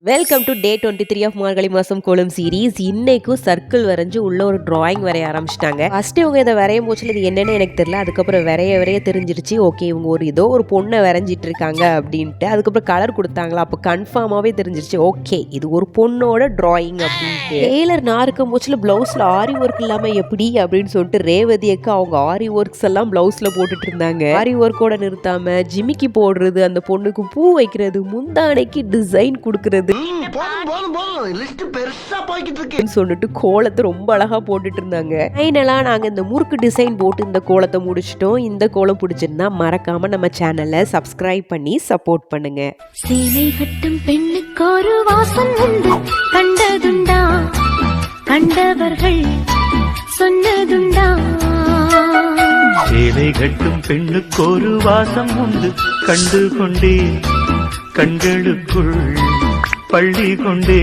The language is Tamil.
வெல்கம் டு டே 23 ஆஃப் மார்கழி மாதம் கோலம் சீரீஸ். இன்னைக்கும் சர்க்கிள் வரைஞ்சு உள்ள ஒரு டிராயிங் வரைய ஆரம்பிச்சிட்டாங்க. ஃபர்ஸ்ட் இவங்க இதை வரையும் போச்சுல இது என்னன்னு எனக்கு தெரியல. அதுக்கப்புறம் வரைய தெரிஞ்சிருச்சு. ஓகே இவங்க ஒரு பொண்ணை வரைஞ்சிட்டு இருக்காங்க அப்படின்ட்டு. அதுக்கப்புறம் கலர் கொடுத்தாங்களா, அப்போ கன்ஃபார்மாகவே தெரிஞ்சிருச்சு ஓகே இது ஒரு பொண்ணோட டிராயிங் அப்படின்ட்டு. டெய்லர் நான் இருக்கும் போச்சுல பிளவுஸில் ஆரி ஒர்க் இல்லாமல் எப்படி அப்படின்னு சொல்லிட்டு ரேவதி அக்கா அவங்க ஆரி ஒர்க்ஸ் எல்லாம் பிளவுஸில் போட்டுட்டு இருந்தாங்க. ஆரி ஒர்க்கோட நிறுத்தாம ஜிமிக்கி போடுறது, அந்த பொண்ணுக்கு பூ வைக்கிறது, முந்தானைக்கு டிசைன் கொடுக்கறது சொல்லிட்டு கோலத்தை ரொம்ப அழகா போட்டுட்டு இருந்தாங்க. ஃபைனலா நாங்க இந்த முறுக்கு டிசைன் போட்டு இந்த கோலத்தை முடிச்சிட்டோம். இந்த கோலம் பிடிச்சிருந்தா மறக்காம நம்ம சேனலை சப்ஸ்கிரைப் பண்ணி சப்போர்ட் பண்ணுங்க. சேலை கட்டும் பெண்ணுக்கு ஒரு வாசம் உண்டு, கண்டதுண்டா கண்டவர்கள் சொன்னதுண்டா. சேலை கட்டும் பெண்ணுக்கு ஒரு வாசம் உண்டு, கண்டு கொண்டே கண்களுக்குள் பள்ளி கொண்டே.